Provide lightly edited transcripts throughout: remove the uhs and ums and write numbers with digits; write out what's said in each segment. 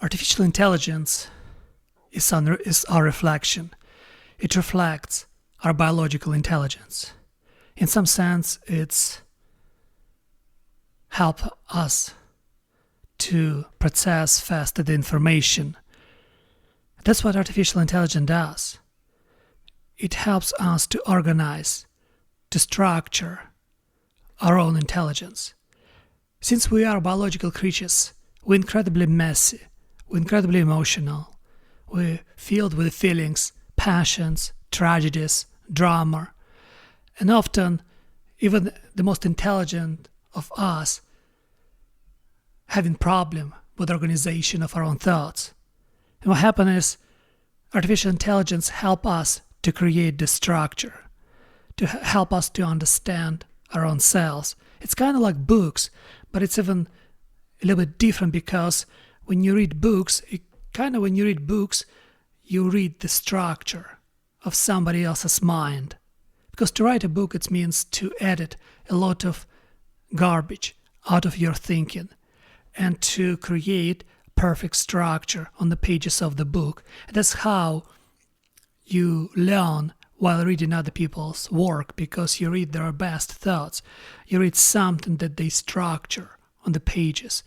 Artificial intelligence is our reflection. It reflects our biological intelligence. In some sense, it's help us to process faster the information. That's what artificial intelligence does. It helps us to organize, to structure our own intelligence. Since we are biological creatures, we're incredibly messy, we're incredibly emotional, we're filled with feelings, passions, tragedies, drama, and often even the most intelligent of us having problem with organization of our own thoughts. And what happens is artificial intelligence help us to create the structure, to help us to understand our own selves. It's kind of like books, but it's even a little bit different because when you read books, you read the structure of somebody else's mind. Because to write a book, it means to edit a lot of garbage out of your thinking and to create perfect structure on the pages of the book. And that's how you learn while reading other people's work, because you read their best thoughts. You read something that they structure on the pages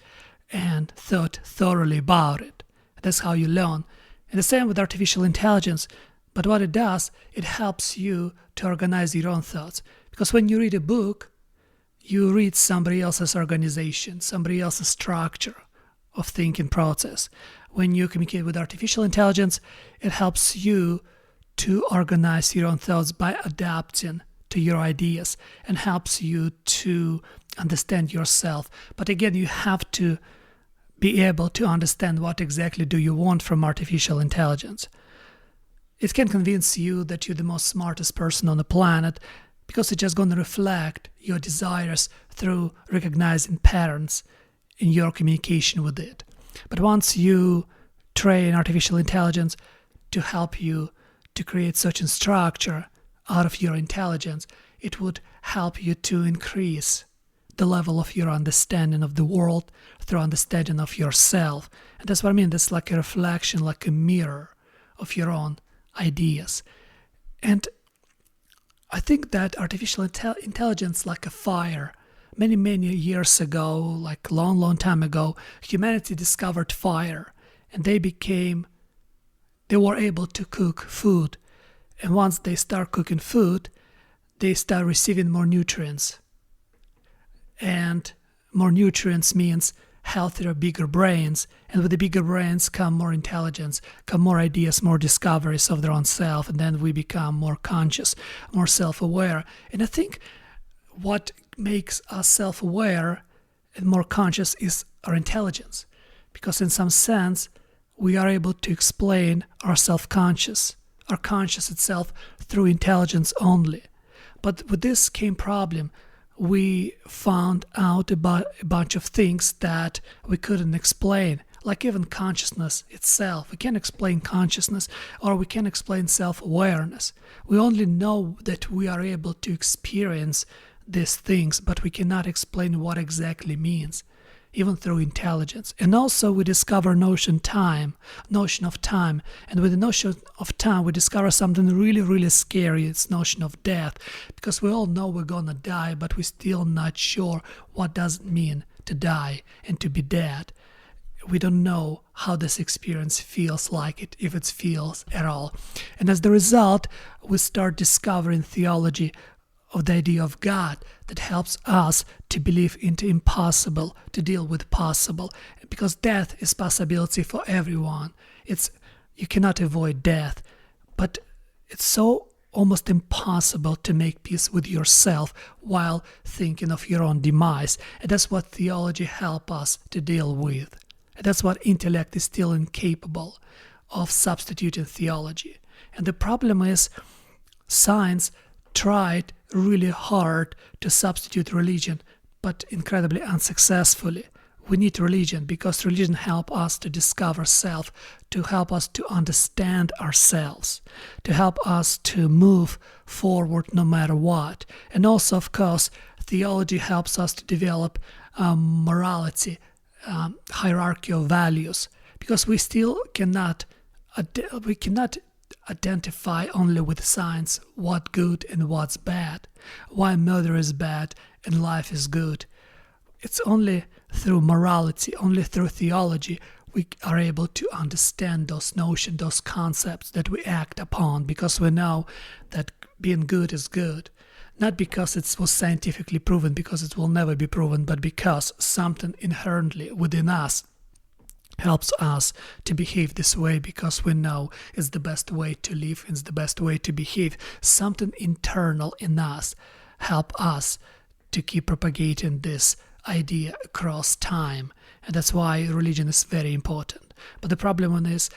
and thought thoroughly about it. That's how you learn. And the same with artificial intelligence. But what it does, it helps you to organize your own thoughts. Because when you read a book, you read somebody else's organization, somebody else's structure of thinking process. When you communicate with artificial intelligence, it helps you to organize your own thoughts by adapting to your ideas and helps you to understand yourself. But again, you have to be able to understand what exactly do you want from artificial intelligence. It can convince you that you're the most smartest person on the planet because it's just going to reflect your desires through recognizing patterns in your communication with it. But once you train artificial intelligence to help you to create such a structure out of your intelligence, it would help you to increase the level of your understanding of the world through understanding of yourself. And that's what I mean. That's like a reflection, like a mirror of your own ideas. And I think that artificial intelligence, like a fire, many years ago, like long time ago, humanity discovered fire and they were able to cook food. And once they start cooking food, they start receiving more nutrients. And more nutrients means healthier, bigger brains. And with the bigger brains come more intelligence, come more ideas, more discoveries of their own self. And then we become more conscious, more self-aware. And I think what makes us self-aware and more conscious is our intelligence. Because in some sense, we are able to explain our self-conscious, our conscious itself through intelligence only. But with this came problem. We found out about a bunch of things that we couldn't explain, like even consciousness itself. We can't explain consciousness, or we can't explain self-awareness. We only know that we are able to experience these things, but we cannot explain what exactly means, even through intelligence. And also we discover notion of time. And with the notion of time, we discover something really scary. It's notion of death, because we all know we're gonna die, but we're still not sure what does it mean to die and to be dead. We don't know how this experience feels like it, if it feels at all. And as the result, we start discovering theology of the idea of God that helps us to believe into impossible, to deal with possible, because death is possibility for everyone. You cannot avoid death, but it's so almost impossible to make peace with yourself while thinking of your own demise. And that's what theology helps us to deal with. And that's what intellect is still incapable of substituting theology. And the problem is science tried really hard to substitute religion, but incredibly unsuccessfully. We need religion because religion helps us to discover self, to help us to understand ourselves, to help us to move forward no matter what. And also, of course, theology helps us to develop morality, hierarchy of values, because we still cannot identify only with science what good and what's bad, why murder is bad and life is good. It's only through morality, only through theology, we are able to understand those notions, those concepts that we act upon, because we know that being good is good. Not because it was scientifically proven, because it will never be proven, but because something inherently within us helps us to behave this way, because we know it's the best way to live, it's the best way to behave. Something internal in us help us to keep propagating this idea across time. And that's why religion is very important. But the problem is,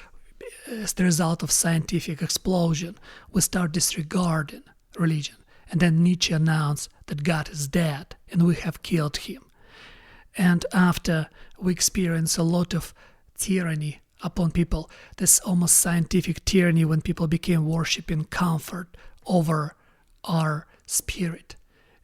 as the result of scientific explosion, we start disregarding religion. And then Nietzsche announced that God is dead and we have killed him. And after we experience a lot of tyranny upon people, this almost scientific tyranny when people became worshipping comfort over our spirit.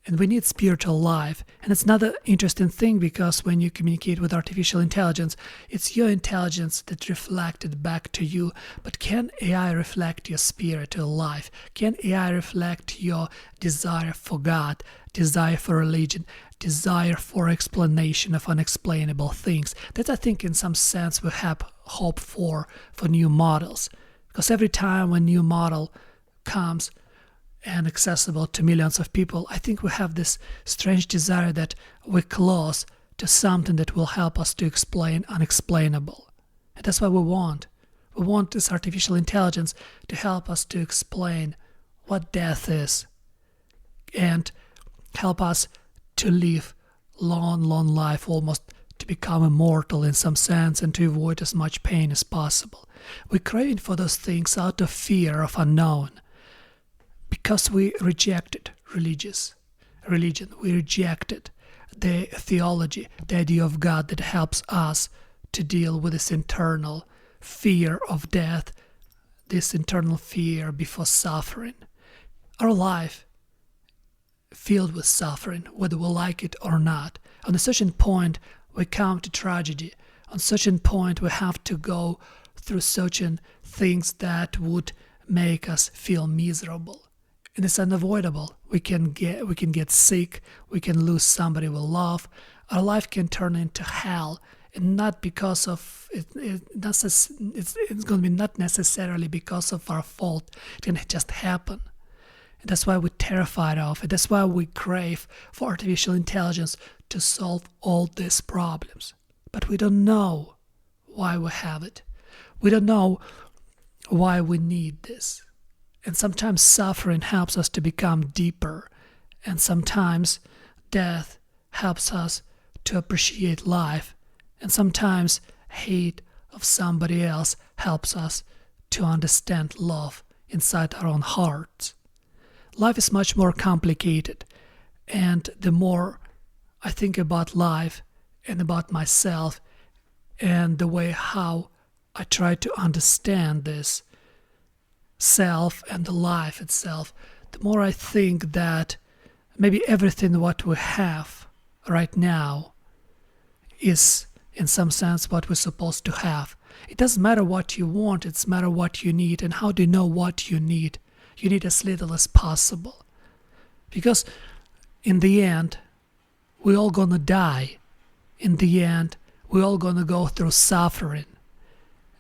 And we need spiritual life. And it's another interesting thing, because when you communicate with artificial intelligence, it's your intelligence that reflected back to you. But can AI reflect your spiritual life? Can AI reflect your desire for God, desire for religion, desire for explanation of unexplainable things? That, I think, in some sense we have hope for new models. Because every time a new model comes and accessible to millions of people, I think we have this strange desire that we're close to something that will help us to explain unexplainable. And that's what we want. We want this artificial intelligence to help us to explain what death is and help us to live long life, almost to become immortal in some sense, and to avoid as much pain as possible. We're craving for those things out of fear of unknown. Because we rejected religion, we rejected the theology, the idea of God that helps us to deal with this internal fear of death, this internal fear before suffering. Our life filled with suffering, whether we like it or not. On a certain point, we come to tragedy. On a certain point, we have to go through certain things that would make us feel miserable. And it's unavoidable. We can get sick. We can lose somebody we love. Our life can turn into hell, and not because of it. It's going to be not necessarily because of our fault. It can just happen. And that's why we're terrified of it. That's why we crave for artificial intelligence to solve all these problems. But we don't know why we have it. We don't know why we need this. And sometimes suffering helps us to become deeper. And sometimes death helps us to appreciate life. And sometimes hate of somebody else helps us to understand love inside our own hearts. Life is much more complicated. And the more I think about life and about myself and the way how I try to understand this self and the life itself, the more I think that maybe everything what we have right now is in some sense what we're supposed to have. It doesn't matter what you want, it's matter what you need. And how do you know what you need? You need as little as possible. Because in the end, we're all gonna die. In the end, we're all gonna go through suffering.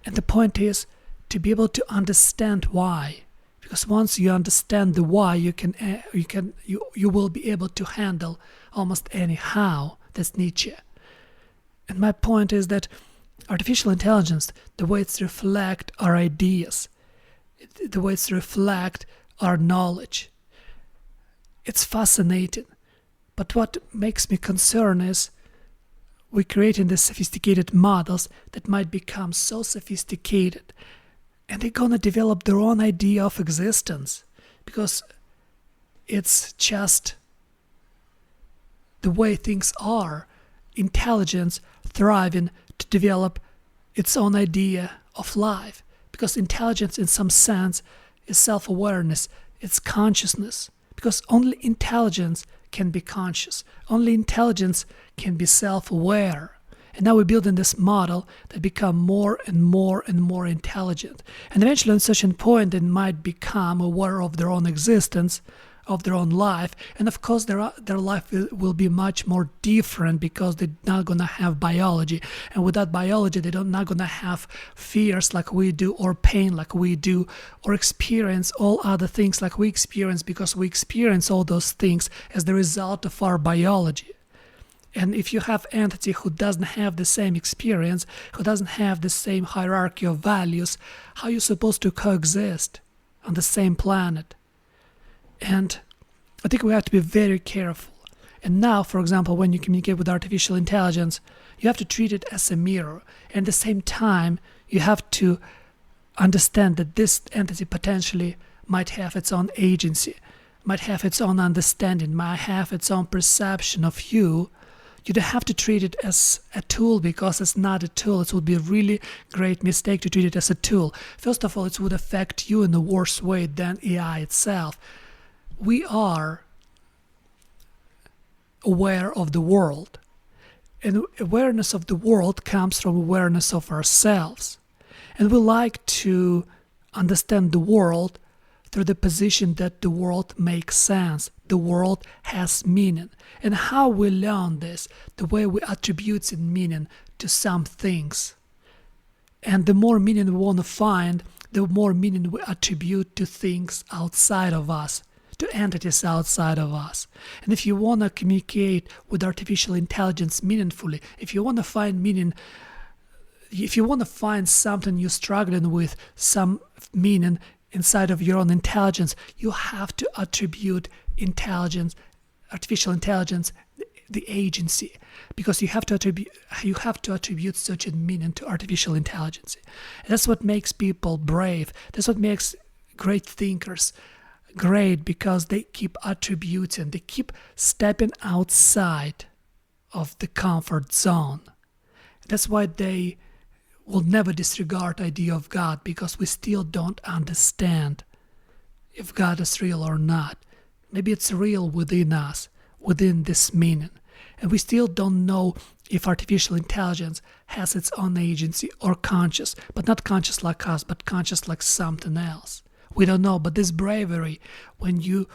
And the point is to be able to understand why. Because once you understand the why, you will be able to handle almost any how. That's Nietzsche. And my point is that artificial intelligence, the way it's reflect our ideas, the way it's reflect our knowledge, it's fascinating. But what makes me concerned is we're creating these sophisticated models that might become so sophisticated, and they're gonna develop their own idea of existence, because it's just the way things are. Intelligence thriving to develop its own idea of life, because intelligence in some sense is self-awareness, it's consciousness, because only intelligence can be conscious, only intelligence can be self-aware. And now we're building this model that become more and more and more intelligent. And eventually, on such a point, they might become aware of their own existence, of their own life. And of course, their life will be much more different because they're not going to have biology. And without biology, they're not going to have fears like we do, or pain like we do, or experience all other things like we experience, because we experience all those things as the result of our biology. And if you have an entity who doesn't have the same experience, who doesn't have the same hierarchy of values, how are you supposed to coexist on the same planet? And I think we have to be very careful. And now, for example, when you communicate with artificial intelligence, you have to treat it as a mirror. And at the same time, you have to understand that this entity potentially might have its own agency, might have its own understanding, might have its own perception of you. You don't have to treat it as a tool, because it's not a tool. It would be a really great mistake to treat it as a tool. First of all, it would affect you in a worse way than AI itself. We are aware of the world, and awareness of the world comes from awareness of ourselves. And we like to understand the world through the position that the world makes sense, the world has meaning. And how we learn this, the way we attribute meaning to some things. And the more meaning we want to find, the more meaning we attribute to things outside of us, to entities outside of us. And if you want to communicate with artificial intelligence meaningfully, if you want to find meaning, if you want to find something you're struggling with, some meaning inside of your own intelligence, you have to attribute intelligence, artificial intelligence, the agency, because you have to attribute such a meaning to artificial intelligence. And that's what makes people brave. That's what makes great thinkers great, because they keep attributing, they keep stepping outside of the comfort zone. That's why they will never disregard the idea of God, because we still don't understand if God is real or not. Maybe it's real within us, within this meaning. And we still don't know if artificial intelligence has its own agency or conscious, but not conscious like us, but conscious like something else. We don't know, but this bravery, when you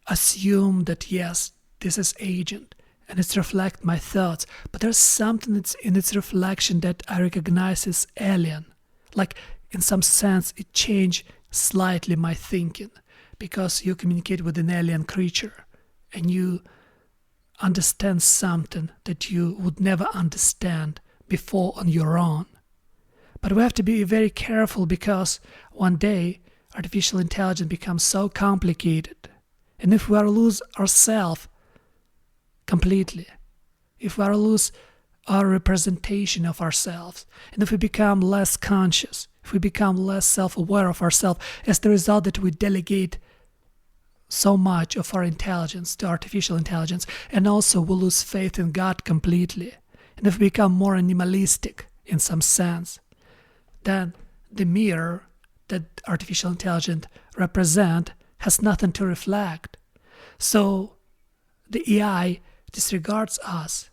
assume that yes, this is agent, and it's reflect my thoughts, but there's something that's in its reflection that I recognize as alien. Like, in some sense, it changed slightly my thinking, because you communicate with an alien creature, and you understand something that you would never understand before on your own. But we have to be very careful, because one day artificial intelligence becomes so complicated, and if we are to lose ourselves completely, if we are to lose our representation of ourselves, and if we become less conscious, if we become less self-aware of ourselves, as the result that we delegate so much of our intelligence to artificial intelligence, and also we lose faith in God completely, and if we become more animalistic in some sense, then the mirror that artificial intelligence represent has nothing to reflect. So the AI disregards us,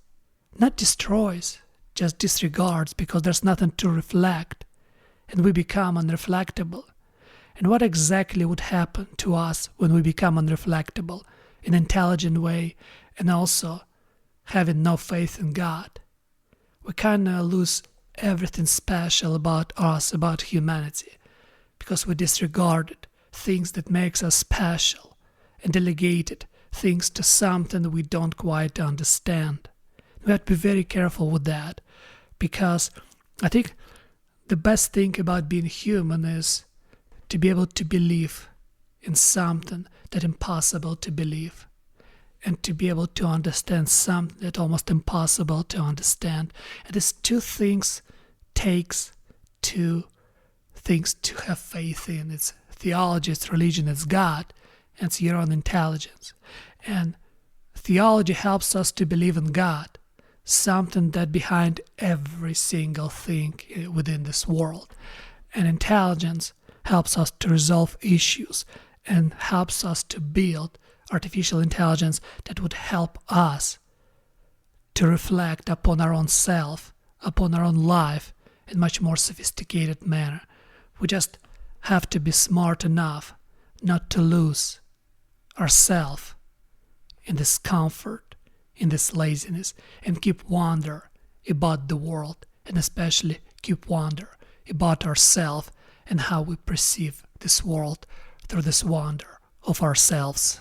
not destroys, just disregards, because there's nothing to reflect, and we become unreflectable. And what exactly would happen to us when we become unreflectable in an intelligent way, and also having no faith in God? We kind of lose everything special about us, about humanity, because we disregarded things that makes us special and delegated things to something we don't quite understand. We have to be very careful with that, because I think the best thing about being human is to be able to believe in something that's impossible to believe, and to be able to understand something that's almost impossible to understand. And these two things takes two things to have faith in. It's theology, it's religion, it's God, and it's your own intelligence. And theology helps us to believe in God, something that behind every single thing within this world. And intelligence helps us to resolve issues and helps us to build artificial intelligence that would help us to reflect upon our own self upon our own life in much more sophisticated manner. We just have to be smart enough not to lose ourselves in this comfort, in this laziness, and keep wonder about the world, and especially keep wonder about ourselves and how we perceive this world through this wonder of ourselves.